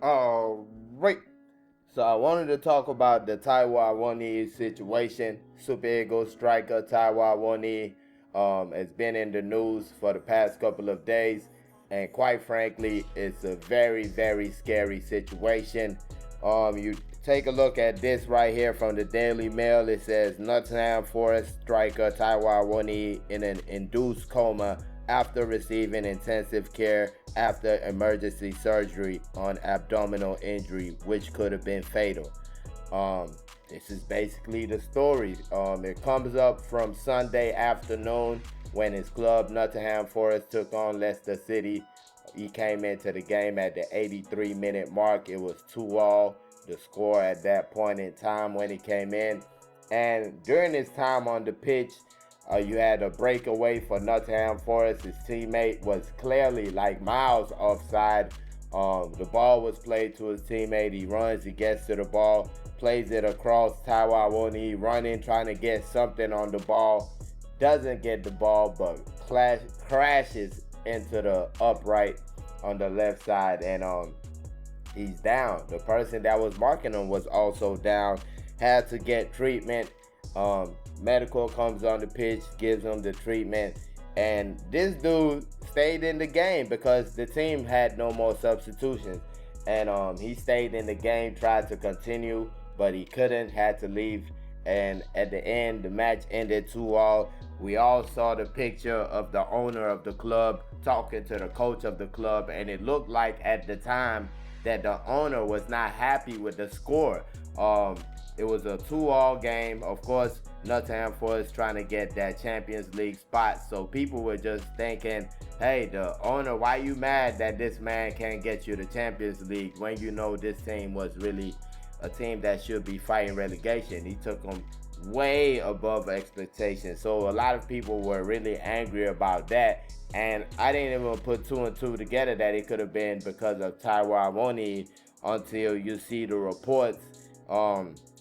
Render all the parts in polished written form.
All right. So I wanted to talk about the Taiwo Awoniyi situation. Super Eagles striker Taiwo Awoniyi has been in the news for the past couple of days, and quite frankly, it's a very, very scary situation. You take a look at this right here from the Daily Mail. It says Nottingham Forest striker Taiwo Awoniyi in an induced coma after receiving intensive care after emergency surgery on abdominal injury, which could have been fatal. This is basically the story. It comes up from Sunday afternoon when his club Nottingham Forest took on Leicester City. He came into the game at the 83-minute mark. It was 2-2, the score at that point in time when he came in. And during his time on the pitch, you had a breakaway for Nottingham Forest. His teammate was clearly like miles offside. The ball was played to his teammate. He runs, he gets to the ball, plays it across. Taiwo Awoniyi running, trying to get something on the ball. Doesn't get the ball, but crashes into the upright on the left side, and he's down. The person that was marking him was also down. Had to get treatment. Medical comes on the pitch, gives him the treatment, and this dude stayed in the game because the team had no more substitutions, and he stayed in the game, tried to continue, but he couldn't, had to leave. And at the end, the match ended 2-2. We all saw the picture of the owner of the club talking to the coach of the club, and it looked like at the time that the owner was not happy with the score. It was a 2-2 game. Of course, Nottingham Forest trying to get that Champions League spot. So people were just thinking, hey, the owner, why you mad that this man can't get you the Champions League when you know this team was really a team that should be fighting relegation? He took them way above expectations. So a lot of people were really angry about that. And I didn't even put two and two together that it could have been because of Taiwo Awoniyi until you see the reports.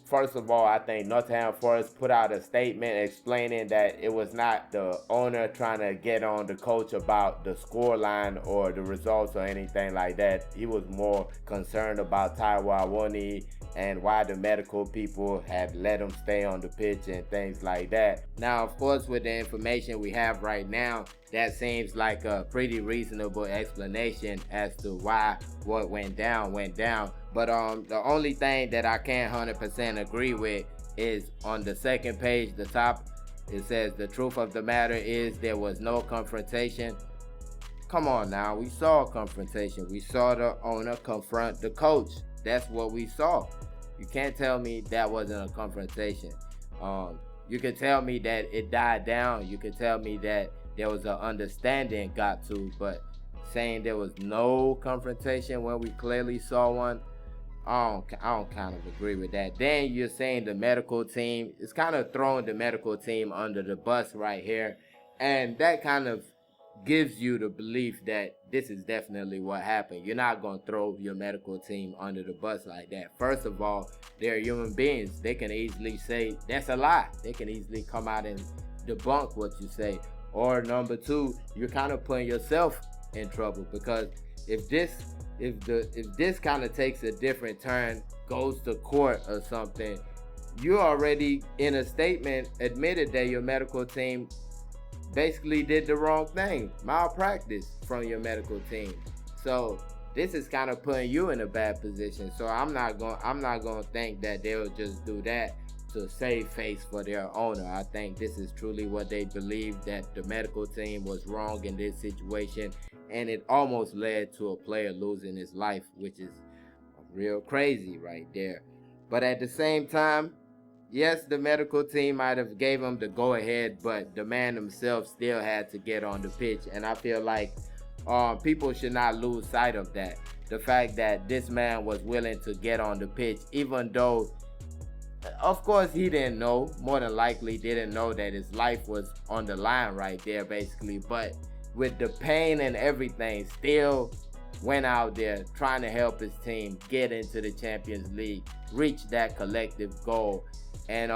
First of all, I think Nottingham Forest put out a statement explaining that it was not the owner trying to get on the coach about the scoreline or the results or anything like that. He was more concerned about Taiwo Awoniyi and why the medical people had let him stay on the pitch and things like that. Now, of course, with the information we have right now, that seems like a pretty reasonable explanation as to why what went down. But the only thing that I can't 100% agree with is on the second page, the top, it says the truth of the matter is there was no confrontation. Come on now, we saw a confrontation. We saw the owner confront the coach. That's what we saw. You can't tell me that wasn't a confrontation. You can tell me that it died down. You can tell me that there was an understanding got to, but saying there was no confrontation when we clearly saw one, I don't kind of agree with that. Then you're saying the medical team, it's kind of throwing the medical team under the bus right here. And that kind of gives you the belief that this is definitely what happened. You're not going to throw your medical team under the bus like that. First of all, they're human beings. They can easily say that's a lie. They can easily come out and debunk what you say. Or number two, you're kind of putting yourself in trouble, because if this kind of takes a different turn, goes to court or something, you already in a statement admitted that your medical team basically did the wrong thing, malpractice from your medical team. So this is kind of putting you in a bad position. So I'm not going to think that they'll just do that to save face for their owner. I think this is truly what they believe, that the medical team was wrong in this situation, and it almost led to a player losing his life, which is real crazy right there. But at the same time, yes, the medical team might have gave him the go-ahead, but the man himself still had to get on the pitch. And I feel like people should not lose sight of that. The fact that this man was willing to get on the pitch, even though, of course, he didn't know, more than likely didn't know that his life was on the line right there, basically. But with the pain and everything, still went out there trying to help his team get into the Champions League, reach that collective goal. And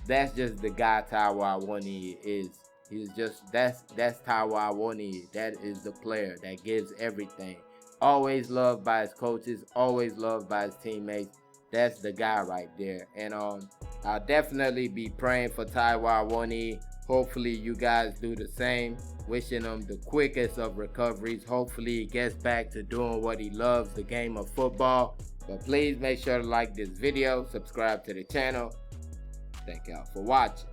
that's just the guy Taiwo Awoniyi is. He's just that's Taiwo Awoniyi. That is the player that gives everything. Always loved by his coaches, always loved by his teammates. That's the guy right there. And I'll definitely be praying for Taiwo Awoniyi. Hopefully you guys do the same. Wishing him the quickest of recoveries. Hopefully he gets back to doing what he loves, the game of football. But please make sure to like this video, subscribe to the channel. Thank y'all for watching.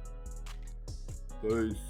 Peace.